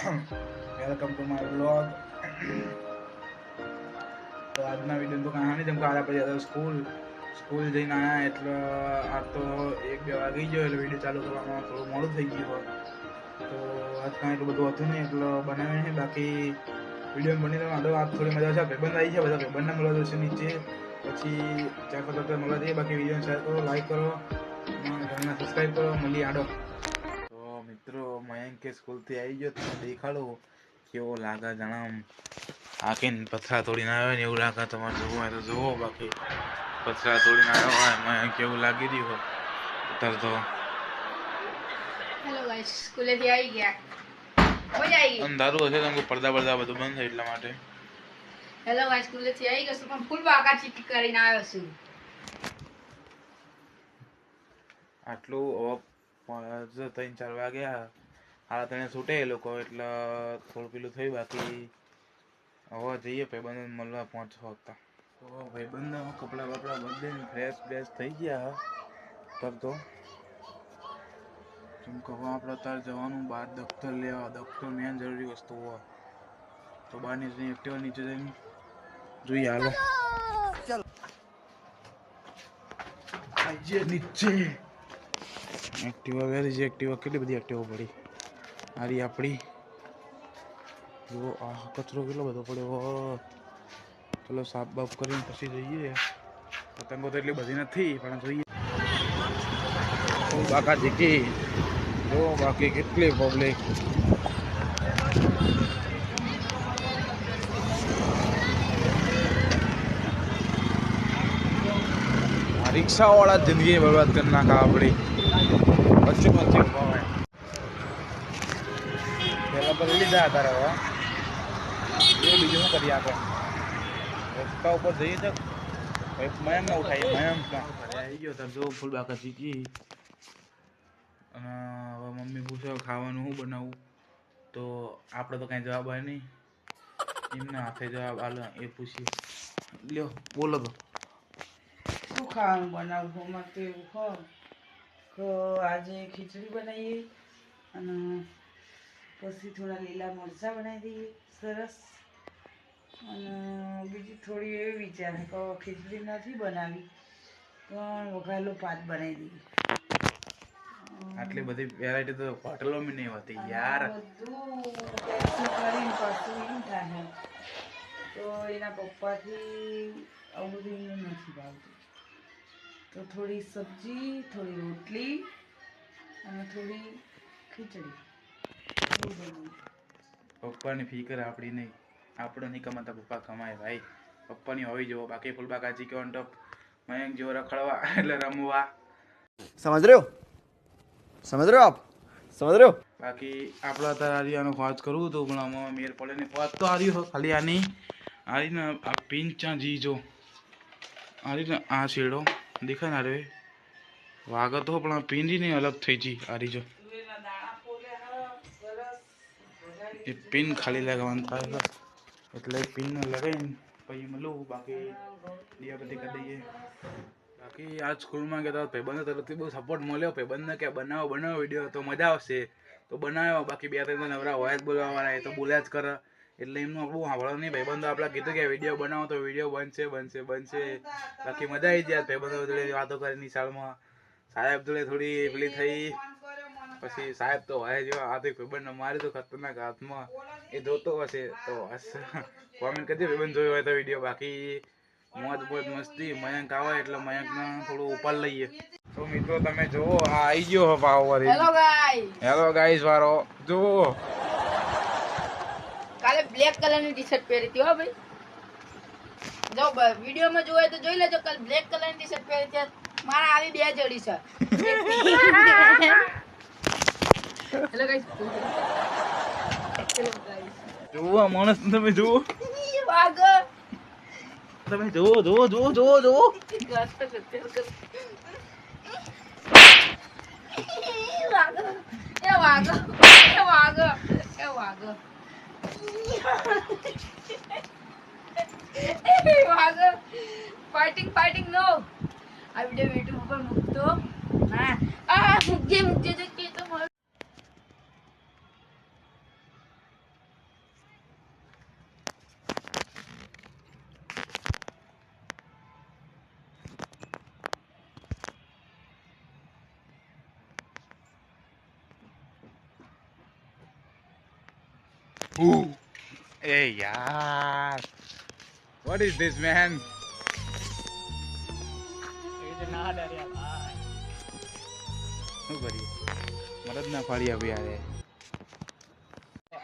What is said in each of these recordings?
Welcome to my blog. તો આજના video તો કહાની જેમ કે આયા પછી સ્કૂલ જઈને આવ્યા એટલે આ તો 1-2 વાગી ગયો એટલે વિડીયો ચાલુ કરવામાં થોડું મોડું થઈ ગયું. તો આજ કાંઈ એટલું બધું હતું નહીં એટલે બનાવે છે. બાકી વિડીયો બની તો આજ થોડી મજા છે. ભાઈબંધ આવી છે, બધા ભાઈબંધને મળવા જશે નીચે, પછી ચા કરતા મળવા જઈએ. બાકી વિડીયો શેર કરો, લાઈક કરો, ચેનલને સબસ્ક્રાઈબ કરો. મળીએ આડો. તો મિત્રો મયંકે સ્કૂલથી આવી ગયો તો દેખાડો કેવો લાગે. જણામ આખીને પથરા તોડીને આવ્યો ને એવું લાગે. તમારે જોવું હોય તો જુઓ. બાકી પથરા તોડીને આવ્યો હોય મયંક કેવું લાગી રહ્યું હોય અત્યારે તો. હેલો ગાઈસ, સ્કૂલેથી આવી ગયા. મજા આવી ગઈ. અંધારું હશે તો પડદા બધું બંધ થાય એટલા માટે. હેલો ગાઈસ, સ્કૂલેથી આવી ગયો છું પણ ફૂલ બાકા ચીકી કરીને આવ્યો છું. આટલું 3-4 વાગ્યા, 3:30 છૂટે એ લોકો એટલે થોડું પેલું થયું. બાકી હવે જઈએ ભાઈબંધને મળવા 5-6 વાગતા. તો ભાઈબંધ કપડાં બદલીને ફ્રેશ થઈ ગયા. તબ તો જેમ કહો આપણે અત્યારે જવાનું બહાર દફતર લેવા. દફતર મેન જરૂરી વસ્તુ હોય તો બહારની જઈને એક્ટિવા નીચે જઈને જોઈએ. હાલો ચાલો આઈએ નીચે. એક્ટિવા વેરી છે. એક્ટિવા કેટલી બધી એક્ટિવા પડી આરી આપણી. જો આ કચરો કેટલો બધો પડ્યો. ચલો સાફ બાફ કરીને પછી જઈએ. પતંગો તો એટલી બધી નથી પણ જોઈએ. બાકા જીકી જો બાકી કેટલી પબ્લિક. રિક્ષા વાળા જિંદગી બરબાદ કરી નાખા આપણી. વચ્ચે ઉભા હોય પેલા તો લીધા હતા. હવે એ બીજું શું કરીએ આપણે? રસ્તા ઉપર જઈએ તો મયંક ના ઉઠાઈએ. મયંક આવી ગયો તાર જો ફૂલ બાકા ચીકી. અને હવે મમ્મી પૂછે ખાવાનું શું બનાવું, તો આપણે તો કાંઈ જવાબ આવે નહીં. એમના હાથે જવાબ આલે એ પૂછીએ. લ્યો બોલો તો શું ખાવાનું બનાવવું? માં તો એવું કહો કે આજે ખીચડી બનાવીએ અને પછી થોડા લીલા મરચાં બનાવી દઈએ સરસ. અને બીજી થોડી એવી વિચાર કે ખીચડી નથી બનાવી પણ વઘારેલો ભાત બનાવી દઈએ. આટલી બધી વેરાયટી તો હોટલોમાં નહીં હોતી યાર. બધું ટેસ્ટ કરીને પાછું એમ થાય તો એના પપ્પાથી આવું બધું એને નથી ભાવતું. તો થોડી સબ્જી, થોડી રોટલી અને થોડી ખીચડી એવું બનાવું. પપ્પાની ફિકર આપણી નહીં. આપણે નહીં કમાતા, પપ્પા કમાય ભાઈ. પપ્પાની હોવી જોવો. બાકી ફૂલ બાકા ચીકી ઓન ટોપ. મયંક જેવો રખડવા એટલે રમવા. समझ रहे हो आप समझ रहे हो. બાકી આપણે અત્યારે આરિયાનો ફોજ કરવું હતું પણ આમાં મેર પડે નહીં. ફોજ તો આર્યું ખાલી આરીને આ પિંચા જીજો આરીને આ શેડો દેખાય ને રે વાગત હો પણ આ પિંડી નહીં અલગ થઈ જી આરી જો એ પિન ખાલી લગાવવાનું થાય એટલે પિન લગાવીને પછી મળું. બાકી દિયા બધી કરી દઈએ. બાકી આજ સ્કૂલમાં ગયા હતા ભાઈબંધ તરફથી બહુ સપોર્ટ મળ્યો. ભાઈબંધને કે બનાવો વિડીયો તો મજા આવશે તો બનાવ્યો. બાકી 2-3 નવરા હોય જ બોલવાવાળા, એ તો બોલ્યા જ કરે એટલે એમનું બહુ સાંભળો નહીં. ભાઈબંધો આપણા કીધું કે વિડીયો બનાવો તો વિડીયો બનશે. બાકી મજા આવી જાય ભાઈબંધો જોડે વાતો કરી નિશાળમાં. સાહેબ જોડે થોડી પેલી થઈ. પછી સાહેબ તો હોય જેવા હાથે ભાઈબંધને મારી તો ખતરનાક હાથમાં. એ જોતો હશે તો કોમેન્ટ કરજે ભાઈબંધ જોયો હોય તો વિડીયો. બાકી મોજ મસ્તી. મયંક આવે એટલે મયંકને થોડું ઉપાડ લઈએ. તો મિત્રો તમે જુઓ આ આવી ગયો પાવર. હેલો ગાઈસ વાળો જુઓ. કાલે બ્લેક કલરની ટી-શર્ટ પહેરી હતી હો ભાઈ. જો વિડીયોમાં જોવે તો જોઈ લેજો. કાલે બ્લેક કલરની ટી-શર્ટ પહેરી હતી. મારા આવી 2 જોડી છે. Hello guys. જુઓ માણસ તમે જુઓ. વાગ તમે જુઓ. ફાઇટિંગ નો. આ વિડિયો YouTube ઉપર મૂકતો. હા મૂકજે જો કે તો એ યાર વોટ ઇઝ ધીસ મેન શું કરીએ મદદ ના પાડી આપી યારે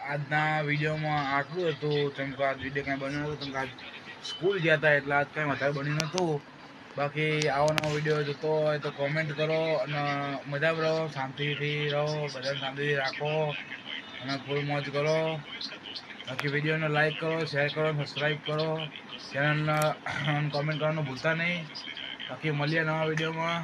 આજના વિડીયોમાં આટલું હતું કેમ કે આજ વિડીયો કાંઈ બન્યો નહોતો કેમ કે આજ સ્કૂલ ગયા હતા એટલે આજ કાંઈ વધારે બન્યું નહોતું બાકી આવો નવો વિડીયો જોતો હોય તો કોમેન્ટ કરો અને મજા રહો શાંતિથી રહો બધાને શાંતિથી રાખો અને ફૂલ મોજ કરો બાકી વિડીયોને લાઈક કરો શેર કરો સબસ્ક્રાઈબ કરો ચેનલને કોમેન્ટ કરવાનું ભૂલતા નહીં બાકી મળીએ નવા વિડીયોમાં